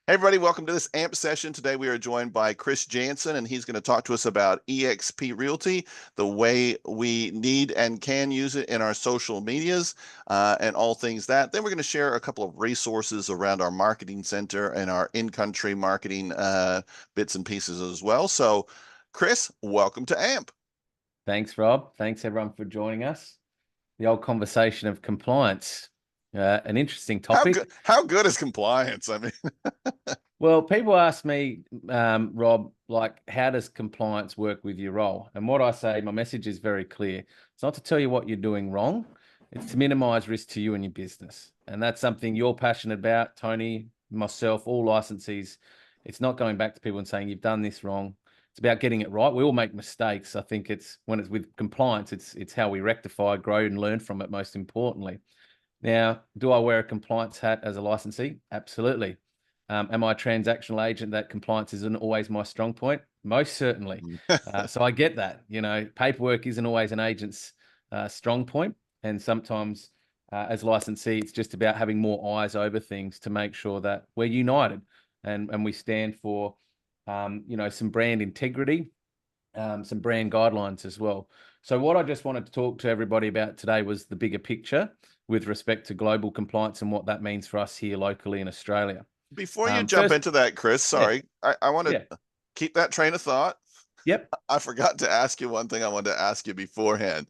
Hey everybody, welcome to this AMP session. Today we are joined by Chris Jansen, and he's going to talk to us about eXp Realty, the way we need and can use it in our social medias, and all things that. Then we're going to share a couple of resources around our marketing center and our in-country marketing bits and pieces as well. So, Chris, welcome to AMP. Thanks, Rob. Thanks, everyone, for joining us. The old conversation of compliance, an interesting How topic. good? How good is compliance? I mean, Well, people ask me, Rob, like, how does compliance work with your role? And what I say, my message is very clear. It's not to tell you what you're doing wrong. It's to minimize risk to you and your business. And that's something you're passionate about, Tony, myself, all licensees. It's not going back to people and saying you've done this wrong. It's about getting it right. We all make mistakes. I think it's when it's with compliance, it's how we rectify, grow, and learn from it, most importantly. Now, do I wear a compliance hat as a licensee? Absolutely. Am I a transactional agent that compliance isn't always my strong point? Most certainly. So I get that. Paperwork isn't always an agent's strong point, and sometimes as licensee, it's just about having more eyes over things to make sure that we're united and we stand for some brand integrity, some brand guidelines as well. So what I just wanted to talk to everybody about today was the bigger picture with respect to global compliance and what that means for us here locally in Australia. before you jump First, into that, Chris, yeah, sorry, I want to yeah, keep that train of thought. yep, I forgot to ask you one thing I wanted to ask you beforehand.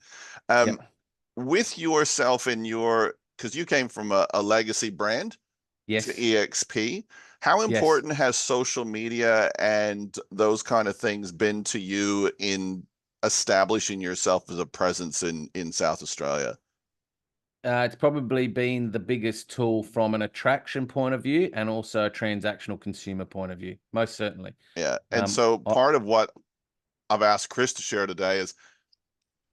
Um, yep, with yourself and because you came from a legacy brand to yes, eXp, how yes. important has social media and those kind of things been to you in establishing yourself as a presence in South Australia? It's probably been the biggest tool from an attraction point of view and also a transactional consumer point of view, most certainly. Yeah. And Um, so I, part of what I've asked Chris to share today is,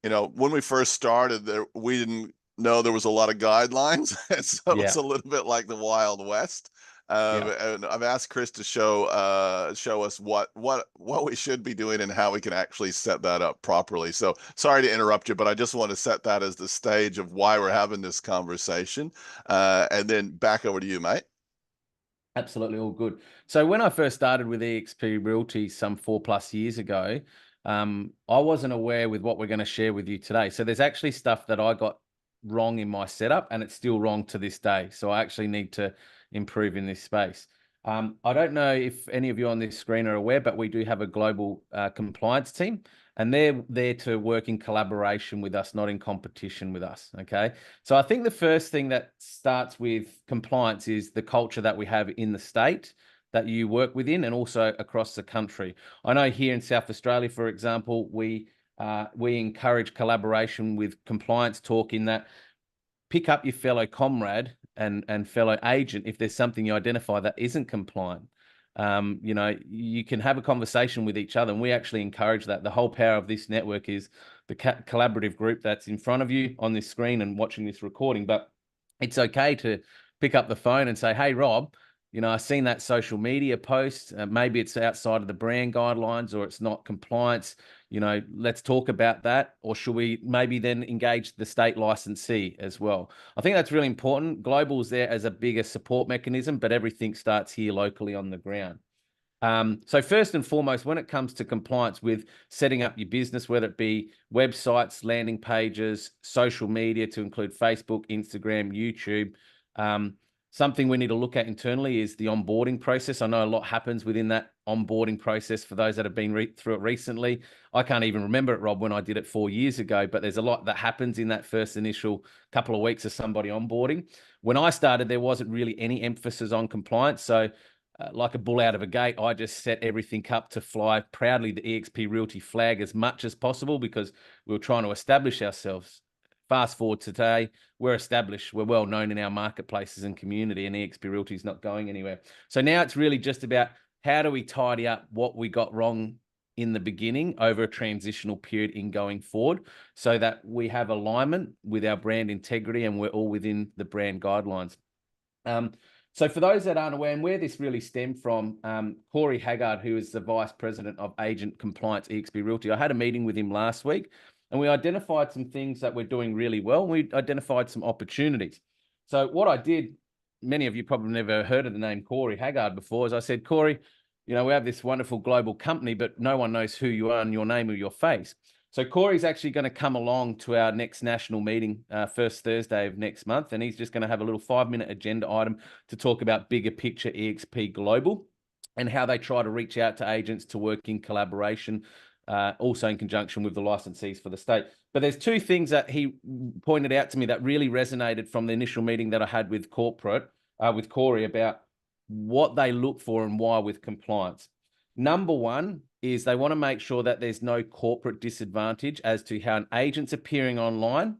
when we first started there, we didn't know there was a lot of guidelines. And so it's yeah, a little bit like the Wild West. yeah. And I've asked Chris to show us what we should be doing and how we can actually set that up properly. So sorry to interrupt you, but I just want to set that as the stage of why we're having this conversation. And then back over to you, mate. Absolutely all good. So when I first started with eXp Realty some 4+ years ago, I wasn't aware with what we're going to share with you today. So there's actually stuff that I got wrong in my setup, and it's still wrong to this day. So I actually need to improve in this space. I don't know if any of you on this screen are aware, but we do have a global compliance team, and they're there to work in collaboration with us, not in competition with us. Okay. So I think the first thing that starts with compliance is the culture that we have in the state that you work within and also across the country. I know here in South Australia, for example, we encourage collaboration with compliance talk in that pick up your fellow comrade and fellow agent if there's something you identify that isn't compliant. You can have a conversation with each other, and we actually encourage that. The whole power of this network is the collaborative group that's in front of you on this screen and watching this recording. But it's okay to pick up the phone and say, "Hey, Rob, I've seen that social media post. Maybe it's outside of the brand guidelines or it's not compliance. Let's talk about that. Or should we maybe then engage the state licensee as well?" I think that's really important. Global's there as a bigger support mechanism, but everything starts here locally on the ground. So first and foremost, when it comes to compliance with setting up your business, whether it be websites, landing pages, social media to include Facebook, Instagram, YouTube, something we need to look at internally is the onboarding process. I know a lot happens within that onboarding process for those that have been through it recently. I can't even remember it, Rob, when I did it 4 years ago, but there's a lot that happens in that first initial couple of weeks of somebody onboarding. When I started, there wasn't really any emphasis on compliance. So like a bull out of a gate, I just set everything up to fly proudly the eXp Realty flag as much as possible because we were trying to establish ourselves. Fast forward to today, we're established, we're well known in our marketplaces and community, and eXp Realty is not going anywhere. So now it's really just about how do we tidy up what we got wrong in the beginning over a transitional period in going forward so that we have alignment with our brand integrity and we're all within the brand guidelines. So for those that aren't aware, and where this really stemmed from, Corey Haggard, who is the Vice President of Agent Compliance eXp Realty, I had a meeting with him last week, and we identified some things that we're doing really well, and we identified some opportunities. So what I did many of you probably never heard of the name Corey Haggard before, is I said, Corey, you know, we have this wonderful global company, but no one knows who you are and your name or your face. So Corey's actually going to come along to our next national meeting, first Thursday of next month, and he's just going to have a little 5-minute agenda item to talk about bigger picture eXp Global and how they try to reach out to agents to work in collaboration, also in conjunction with the licensees for the state. But there's two things that he pointed out to me that really resonated from the initial meeting that I had with with Corey about what they look for and why with compliance. Number one is they want to make sure that there's no corporate disadvantage as to how an agent's appearing online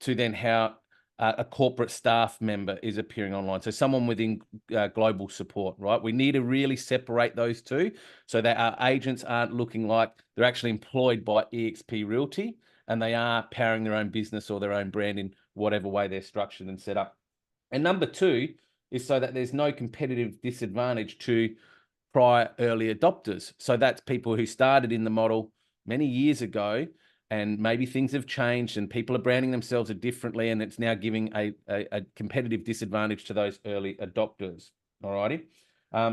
to then how a corporate staff member is appearing online. So someone within global support, right? We need to really separate those two so that our agents aren't looking like they're actually employed by eXp Realty and they are powering their own business or their own brand in whatever way they're structured and set up. And number two is so that there's no competitive disadvantage to prior early adopters. So that's people who started in the model many years ago, and maybe things have changed and people are branding themselves differently, and it's now giving a competitive disadvantage to those early adopters. All righty.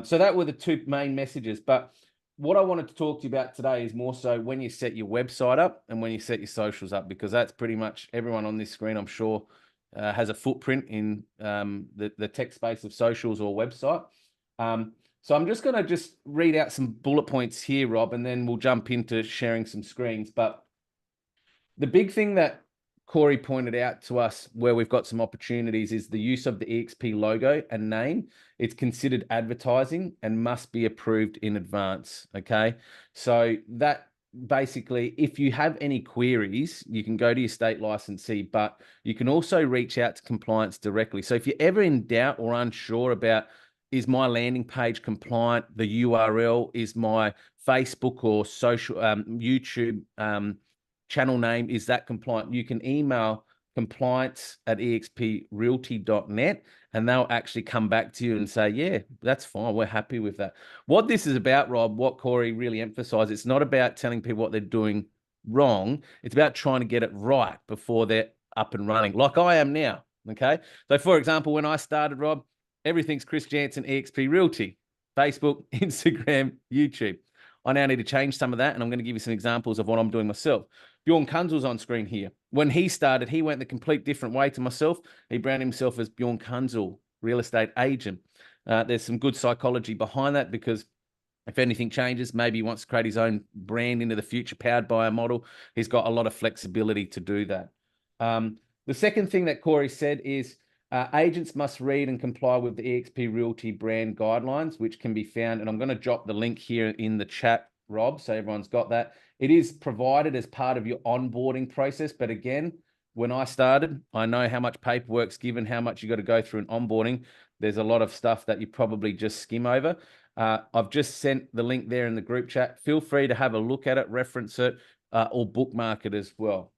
So that were the two main messages. But what I wanted to talk to you about today is more so when you set your website up and when you set your socials up, because that's pretty much everyone on this screen, I'm sure, has a footprint in the tech space of socials or website. So I'm just going to read out some bullet points here, Rob, and then we'll jump into sharing some screens. But the big thing that Corey pointed out to us where we've got some opportunities is the use of the eXp logo and name. It's considered advertising and must be approved in advance. Okay. So that basically, if you have any queries, you can go to your state licensee, but you can also reach out to compliance directly. So if you're ever in doubt or unsure about, is my landing page compliant? The URL, is my Facebook or social YouTube channel name, is that compliant? You can email compliance@exprealty.net and they'll actually come back to you and say, yeah, that's fine. We're happy with that. What this is about, Rob, what Corey really emphasized, it's not about telling people what they're doing wrong. It's about trying to get it right before they're up and running, like I am now. Okay. So for example, when I started, Rob, everything's Chris Jansen, eXp Realty, Facebook, Instagram, YouTube. I now need to change some of that, and I'm going to give you some examples of what I'm doing myself. Bjorn Kunzel's on screen here. When he started, he went the complete different way to myself. He branded himself as Bjorn Kunzel, real estate agent. There's some good psychology behind that, because if anything changes, maybe he wants to create his own brand into the future powered by a model. He's got a lot of flexibility to do that. The second thing that Corey said is agents must read and comply with the eXp Realty brand guidelines, which can be found, and I'm going to drop the link here in the chat, Rob, so everyone's got that. It is provided as part of your onboarding process, but again, when I started, I know how much paperwork's given, how much you got to go through an onboarding. There's a lot of stuff that you probably just skim over. I've just sent the link there in the group chat. Feel free to have a look at it, reference it, or bookmark it as well.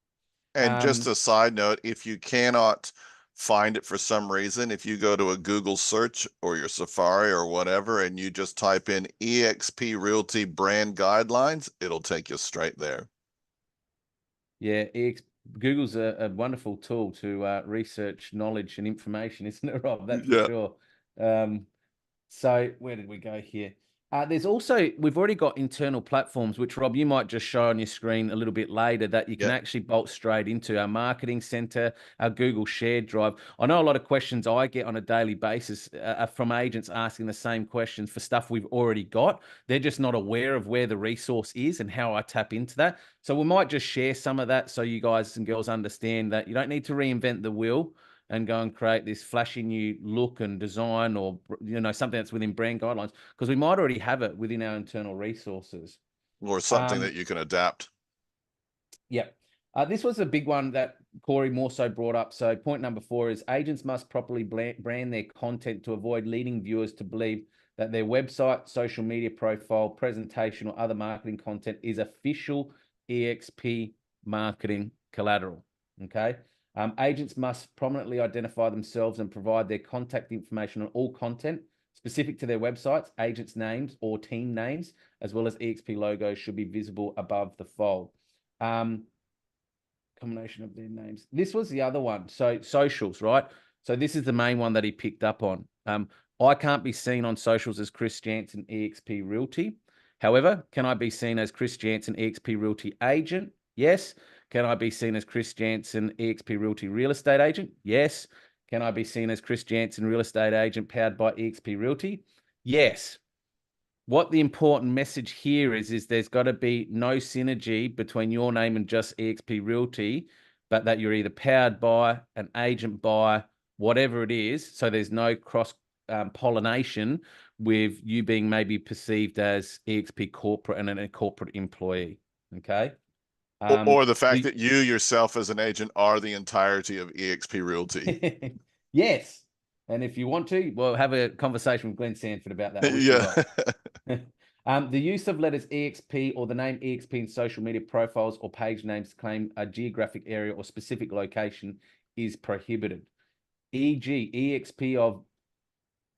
And just a side note, if you cannot find it for some reason, if you go to a Google search or your Safari or whatever, and you just type in eXp Realty brand guidelines, it'll take you straight there. Yeah, Google's a wonderful tool to research knowledge and information, isn't it, Rob? That's for sure. So where did we go here? There's also, we've already got internal platforms, which, Rob, you might just show on your screen a little bit later, that you can actually bolt straight into our marketing center, our Google shared drive. I know a lot of questions I get on a daily basis from agents asking the same questions for stuff we've already got. They're just not aware of where the resource is and how I tap into that. So we might just share some of that so you guys and girls understand that you don't need to reinvent the wheel and go and create this flashy new look and design, or something that's within brand guidelines, because we might already have it within our internal resources. Or something that you can adapt. Yeah. This was a big one that Corey more so brought up. So point number 4 is agents must properly brand their content to avoid leading viewers to believe that their website, social media profile, presentation, or other marketing content is official eXp marketing collateral. Okay. Agents must prominently identify themselves and provide their contact information on all content specific to their websites. Agents' names or team names, as well as eXp logos, should be visible above the fold. Combination of their names. This was the other one. So socials, right? So this is the main one that he picked up on. I can't be seen on socials as Chris Jansen eXp Realty. However, can I be seen as Chris Jansen eXp Realty agent? Yes. Can I be seen as Chris Jansen eXp Realty real estate agent? Yes. Can I be seen as Chris Jansen real estate agent powered by eXp Realty? Yes. What the important message here is there's got to be no synergy between your name and just eXp Realty, but that you're either powered by, an agent by, whatever it is. So there's no cross pollination with you being maybe perceived as eXp corporate and a corporate employee. Okay. Or the fact that you yourself as an agent are the entirety of eXp Realty. Yes. And if you want to, well, have a conversation with Glenn Sanford about that. I wish you Yeah. well. The use of letters EXP or the name EXP in social media profiles or page names to claim a geographic area or specific location is prohibited. E.g., EXP of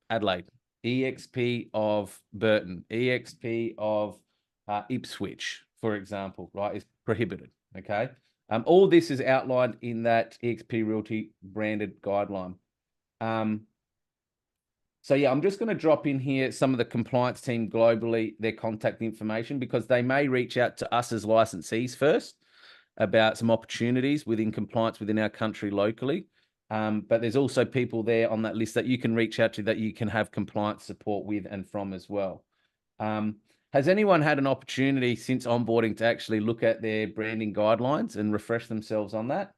Adelaide, EXP of Burton, EXP of Ipswich, for example, right, is prohibited. Okay. All this is outlined in that eXp Realty branded guideline. So yeah, I'm just going to drop in here some of the compliance team globally, their contact information, because they may reach out to us as licensees first about some opportunities within compliance within our country locally. But there's also people there on that list that you can reach out to that you can have compliance support with and from as well. Has anyone had an opportunity since onboarding to actually look at their branding guidelines and refresh themselves on that?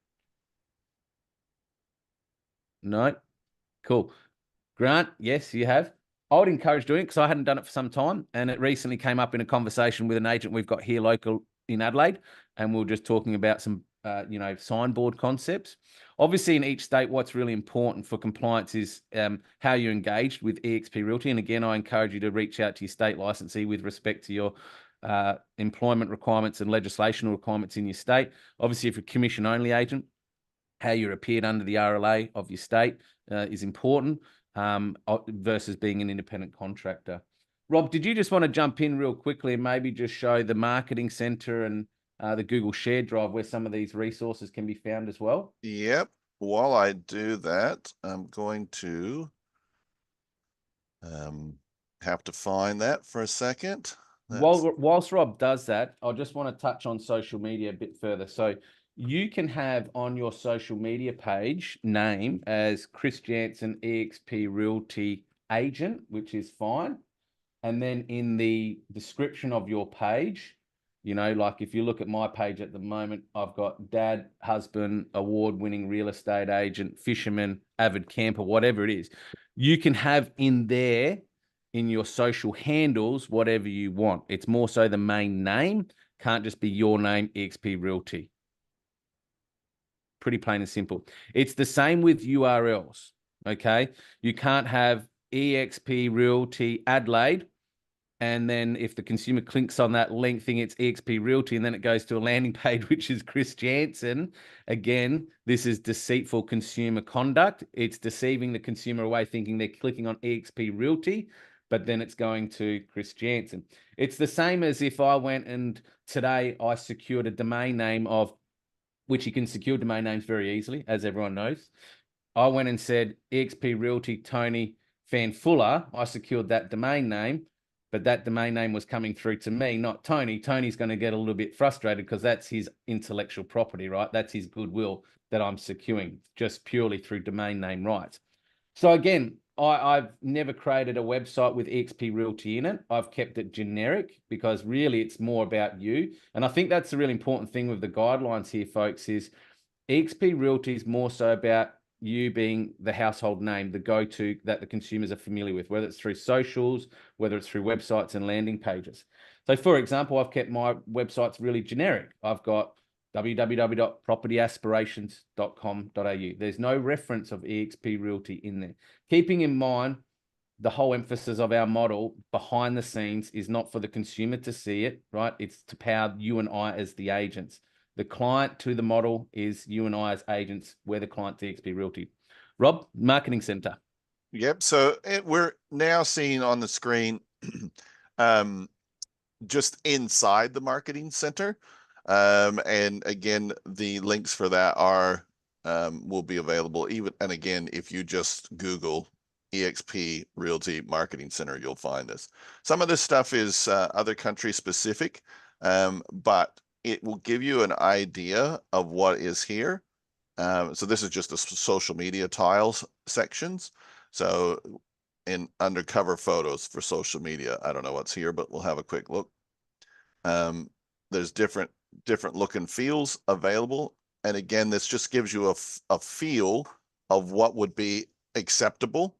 No? Cool. Grant, yes, you have. I would encourage doing it because I hadn't done it for some time, and it recently came up in a conversation with an agent we've got here local in Adelaide, and we were just talking about some, signboard concepts. Obviously, in each state, what's really important for compliance is how you're engaged with eXp Realty. And again, I encourage you to reach out to your state licensee with respect to your employment requirements and legislational requirements in your state. Obviously, if you're a commission-only agent, how you're appeared under the RLA of your state is important versus being an independent contractor. Rob, did you just want to jump in real quickly and maybe just show the marketing center and the Google Share Drive where some of these resources can be found as well? Yep. While I do that, I'm going to have to find that for a second. Whilst Rob does that, I just want to touch on social media a bit further. So you can have on your social media page name as Chris Jansen eXp Realty Agent, which is fine. And then in the description of your page, like if you look at my page at the moment, I've got dad, husband, award-winning real estate agent, fisherman, avid camper, whatever it is. You can have in there in your social handles whatever you want. It's more so the main name. Can't just be your name, eXp Realty. Pretty plain and simple. It's the same with URLs. Okay. You can't have eXp Realty Adelaide. And then if the consumer clicks on that link thing, it's eXp Realty, and then it goes to a landing page, which is Chris Jansen. Again, this is deceitful consumer conduct. It's deceiving the consumer away thinking they're clicking on eXp Realty, but then it's going to Chris Jansen. It's the same as if I went and today I secured a domain name of, which you can secure domain names very easily, as everyone knows. I went and said eXp Realty Tony Fan Fuller. I secured that domain name, but that domain name was coming through to me, not Tony. Tony's going to get a little bit frustrated because that's his intellectual property, right? That's his goodwill that I'm securing just purely through domain name rights. So again, I've never created a website with eXp Realty in it. I've kept it generic because really it's more about you. And I think that's the really important thing with the guidelines here, folks, is eXp Realty is more so about you being the household name, the go-to that the consumers are familiar with, whether it's through socials, whether it's through websites and landing pages. So for example, I've kept my websites really generic. I've got www.propertyaspirations.com.au. There's no reference of eXp Realty in there. Keeping in mind, the whole emphasis of our model behind the scenes is not for the consumer to see it, right? It's to power you and I as the agents. The client to the model is you and I as agents. We're the client to eXp Realty. Rob, Marketing Center. Yep. So we're now seeing on the screen just inside the marketing center. And again, the links for that are will be available. Even, and again, if you just Google eXp Realty Marketing Center, you'll find this. Some of this stuff is other country specific, but it will give you an idea of what is here. So this is just the social media tiles sections. So in undercover photos for social media, I don't know what's here, but we'll have a quick look. There's different look and feels available. And again, this just gives you a feel of what would be acceptable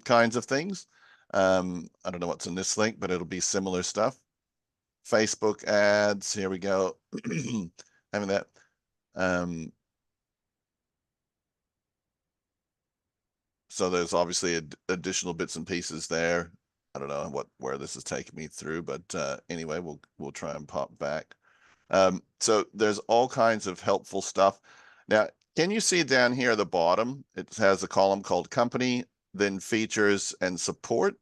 kinds of things. I don't know what's in this link, but it'll be similar stuff. Facebook ads, here we go. Having that. So there's obviously additional bits and pieces there. I don't know where this is taking me through, but anyway, we'll try and pop back. So there's all kinds of helpful stuff. Now, can you see down here at the bottom, it has a column called company, then features and support.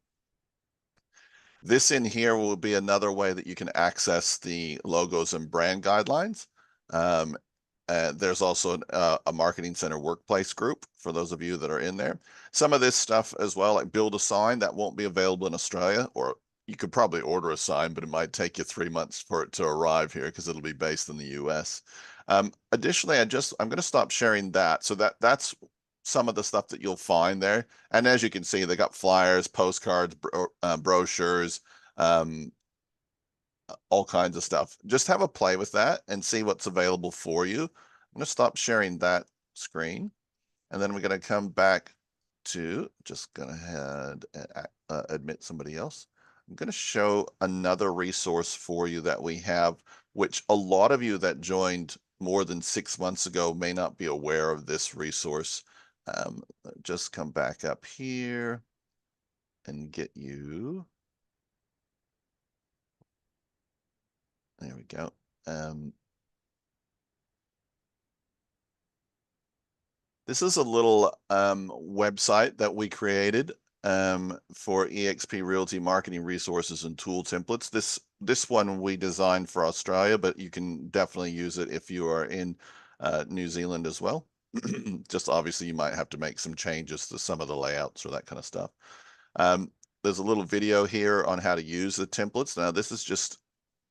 This in here will be another way that you can access the logos and brand guidelines. There's also a marketing center workplace group for those of you that are in there. Some of this stuff as well, like build a sign, that won't be available in Australia, or you could probably order a sign, but it might take you 3 months for it to arrive here because it'll be based in the US. Additionally, I'm going to stop sharing that. So that's some of the stuff that you'll find there. And as you can see, they got flyers, postcards, brochures, all kinds of stuff. Just have a play with that and see what's available for you. I'm going to stop sharing that screen, and then we're going to come back to, just going to ahead and admit somebody else. I'm going to show another resource for you that we have, which a lot of you that joined more than 6 months ago may not be aware of this resource. Just come back up here and get you. There we go. This is a little website that we created for eXp Realty marketing resources and tool templates. This one we designed for Australia, but you can definitely use it if you are in New Zealand as well. Just obviously you might have to make some changes to some of the layouts or that kind of stuff. There's a little video here on how to use the templates. Now this is just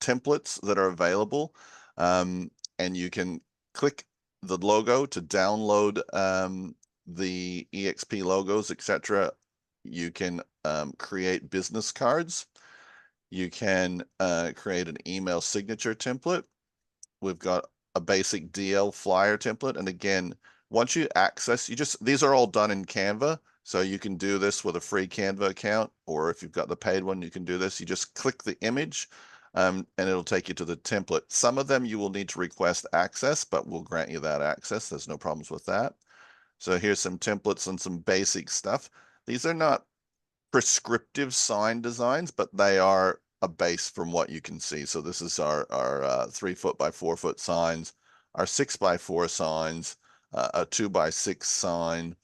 templates that are available, and you can click the logo to download the eXp logos, etc. You can create business cards. You can create an email signature template. We've got a basic DL flyer template. And again, once you access, these are all done in Canva. So you can do this with a free Canva account, or if you've got the paid one, you can do this. You just click the image, and it'll take you to the template. Some of them you will need to request access, but we'll grant you that access. There's no problems with that. So here's some templates and some basic stuff. These are not prescriptive sign designs, but they are a base from what you can see. So this is our 3 foot by 4 foot signs, our 6 by 4 signs, a 2 by 6 sign.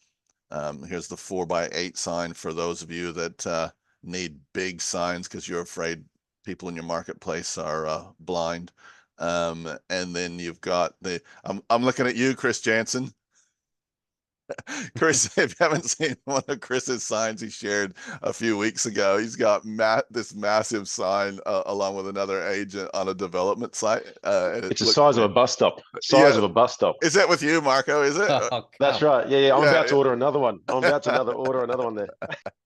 Here's the 4 by 8 sign for those of you that need big signs because you're afraid people in your marketplace are blind. And then you've got I'm looking at you, Chris Jansen. Chris, if you haven't seen one of Chris's signs he shared a few weeks ago, he's got this massive sign along with another agent on a development site. It's the size of a bus stop. Yeah. Of a bus stop. Is that with you, Marco? Is it? Oh, That's right. Yeah. I'm Yeah, about to order another one. I'm about to order another one there.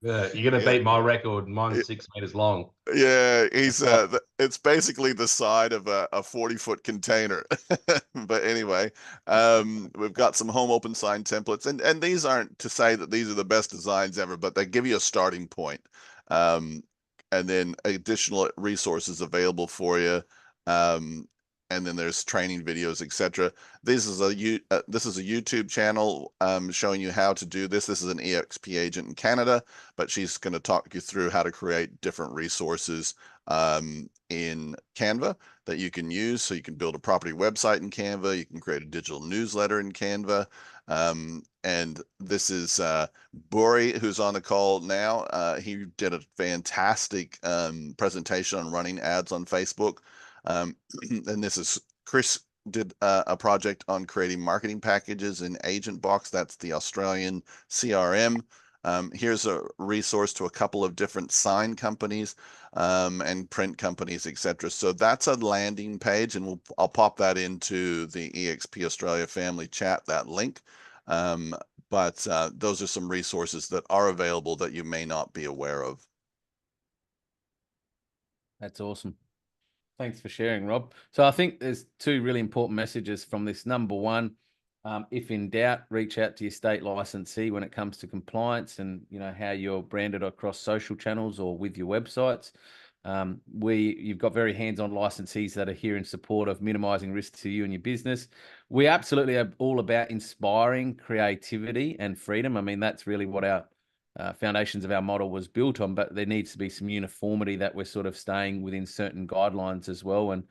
Yeah, you're gonna beat my record. Mine's 6 meters long. Yeah, he's it's basically the side of a 40-foot container. But anyway, we've got some home open sign templates, and these aren't to say that these are the best designs ever, but they give you a starting point. And then additional resources available for you. And then there's training videos, etc. This is a YouTube channel showing you how to do this. This is an eXp agent in Canada, but she's going to talk you through how to create different resources in Canva that you can use. So you can build a property website in Canva. You can create a digital newsletter in Canva. And this is Bori, who's on the call now. He did a fantastic presentation on running ads on Facebook. And this is Chris did a project on creating marketing packages in Agent Box. That's the Australian CRM. Here's a resource to a couple of different sign companies and print companies, etc. So that's a landing page, and I'll pop that into the eXp Australia family chat, that link. But those are some resources that are available that you may not be aware of. That's awesome. Thanks for sharing, Rob. So I think there's two really important messages from this. Number one, if in doubt, reach out to your state licensee when it comes to compliance and how you're branded across social channels or with your websites. You've got very hands-on licensees that are here in support of minimizing risk to you and your business. We absolutely are all about inspiring creativity and freedom. I mean, that's really what our foundations of our model was built on, but there needs to be some uniformity that we're sort of staying within certain guidelines as well. And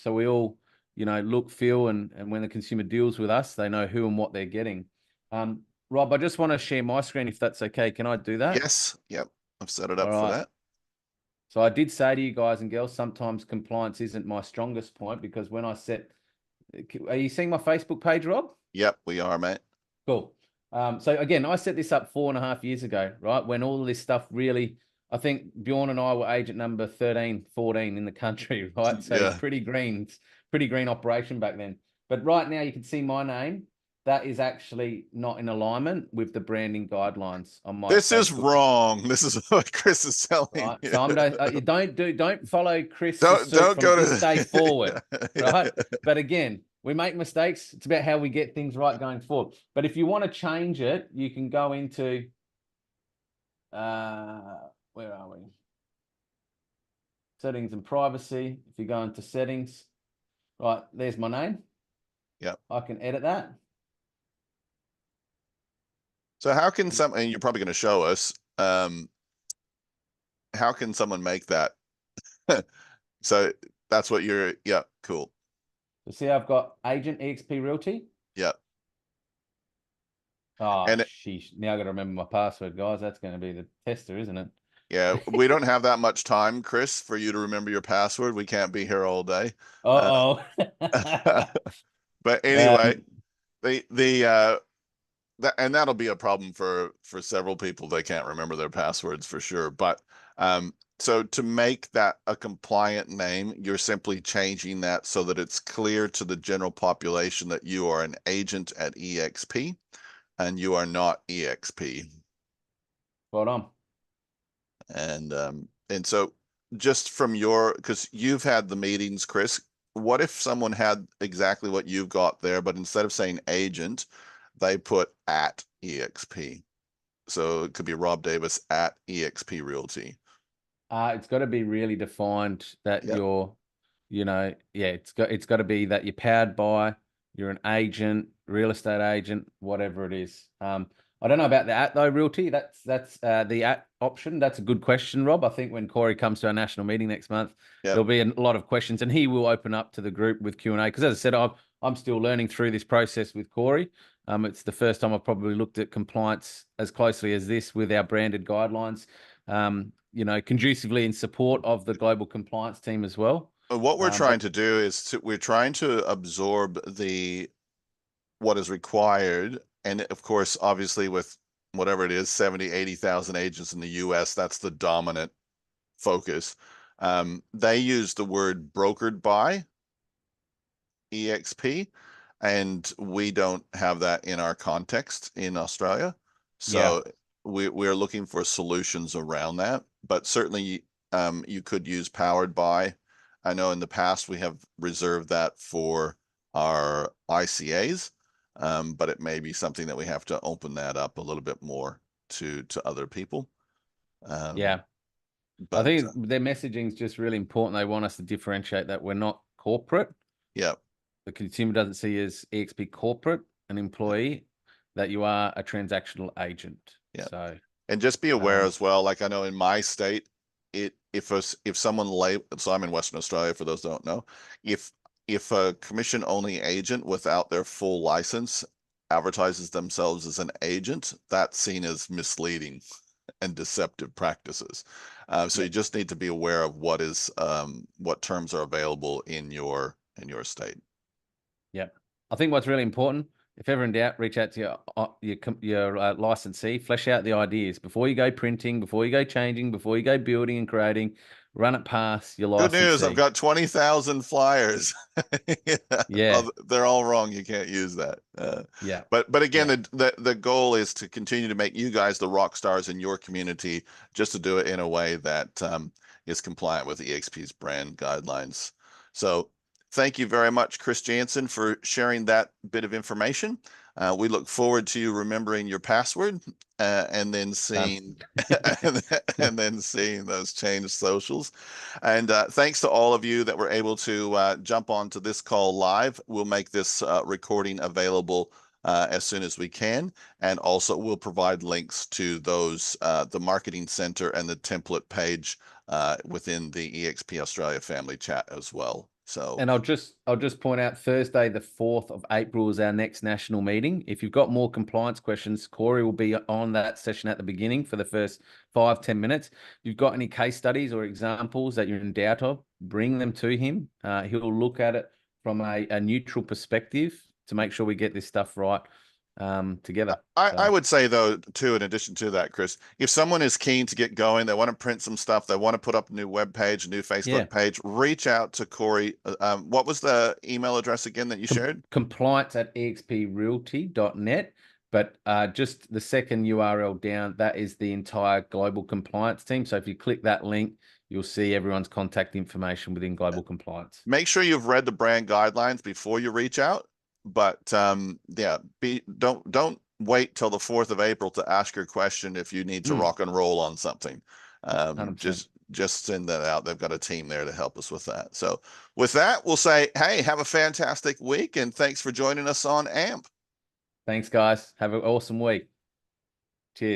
so we all, look, feel, and when the consumer deals with us, they know who and what they're getting. Rob, I just want to share my screen if that's okay. Can I do that? Yes. Yep. I've set it up All for right. that. So I did say to you guys and girls, sometimes compliance isn't my strongest point, because when I are you seeing my Facebook page, Rob? Yep, we are, mate. Cool. So again, I set this up 4.5 years ago, right? When all of this stuff really, I think Bjorn and I were agent number 13, 14 in the country, right? So Yeah. pretty green operation back then. But right now you can see my name. That is actually not in alignment with the branding guidelines on my This is Facebook. wrong. This is what Chris is telling Right. you. So don't follow Chris Don't from go to this day forward, Yeah. right? But again, we make mistakes. It's about how we get things right going forward. But if you want to change it, you can go into where are we? Settings and privacy. If you go into settings, right, there's my name. Yep. I can edit that. So how can and you're probably going to show us, how can someone make that? So that's what yeah, cool. So see, I've got agent eXp Realty. Yep. Oh, and sheesh. Now I got to remember my password, guys. That's going to be the tester, isn't it? yeah, we don't have that much time, Chris, for you to remember your password. We can't be here all day. Uh-oh. But anyway, and that'll be a problem for several people. They can't remember their passwords for sure. But so to make that a compliant name, you're simply changing that so that it's clear to the general population that you are an agent at eXp and you are not eXp. Hold on. And so just from because you've had the meetings, Chris, what if someone had exactly what you've got there, but instead of saying agent, they put at eXp? So it could be Rob Davis at eXp Realty. It's got to be really defined that Yep. it's got to be that you're powered by, you're an agent, real estate agent, whatever it is. I don't know about the at though, Realty. That's the at option. That's a good question, Rob. I think when Corey comes to our national meeting next month, Yep. there'll be a lot of questions, and he will open up to the group with Q&A. Because as I said, I'm still learning through this process with Corey. It's the first time I've probably looked at compliance as closely as this with our branded guidelines. Conducively in support of the global compliance team as well. What we're trying to do is we're trying to absorb what is required. And of course, obviously with whatever it is, 70, 80,000 agents in the US, that's the dominant focus. They use the word brokered by eXp, and we don't have that in our context in Australia. So we're looking for solutions around that, but certainly you could use powered by. I know in the past we have reserved that for our ICAs, but it may be something that we have to open that up a little bit more to other people. But I think their messaging is just really important. They want us to differentiate that we're not corporate. Yeah. The consumer doesn't see as eXp corporate, an employee, that you are a transactional agent. Yeah. So, and just be aware as well. Like I know in my state, if someone so I'm in Western Australia, for those who don't know, if a commission only agent without their full license advertises themselves as an agent, that's seen as misleading and deceptive practices. So you just need to be aware of what terms are available in your state. Yeah. I think what's really important, if ever in doubt, reach out to your licensee, flesh out the ideas before you go printing, before you go changing, before you go building and creating. Run it past your Good news, I've licensee. got 20,000 flyers. Yeah. They're all wrong. You can't use that. Yeah. But again, Yeah. the goal is to continue to make you guys the rock stars in your community, just to do it in a way that is compliant with eXp's brand guidelines. So thank you very much, Chris Jansen, for sharing that bit of information. We look forward to you remembering your password and then seeing and then seeing those changed socials. And thanks to all of you that were able to jump onto this call live. We'll make this recording available as soon as we can. And also we'll provide links to those, the marketing center and the template page within the eXp Australia family chat as well. So, And I'll just point out Thursday, the 4th of April is our next national meeting. If you've got more compliance questions, Corey will be on that session at the beginning for the first 5-10 minutes. If you've got any case studies or examples that you're in doubt of, bring them to him. He'll look at it from a neutral perspective to make sure we get this stuff right together. I would say though, too, in addition to that, Chris, if someone is keen to get going, they want to print some stuff, they want to put up a new web page, a new Facebook page, reach out to Corey. What was the email address again that you shared? compliance@exprealty.net. But just the second URL down, that is the entire global compliance team. So if you click that link, you'll see everyone's contact information within global compliance. Make sure you've read the brand guidelines before you reach out. But yeah, don't wait till the 4th of April to ask your question if you need to rock and roll on something. Just send that out. They've got a team there to help us with that. So with that, we'll say, hey, have a fantastic week and thanks for joining us on AMP. Thanks, guys. Have an awesome week.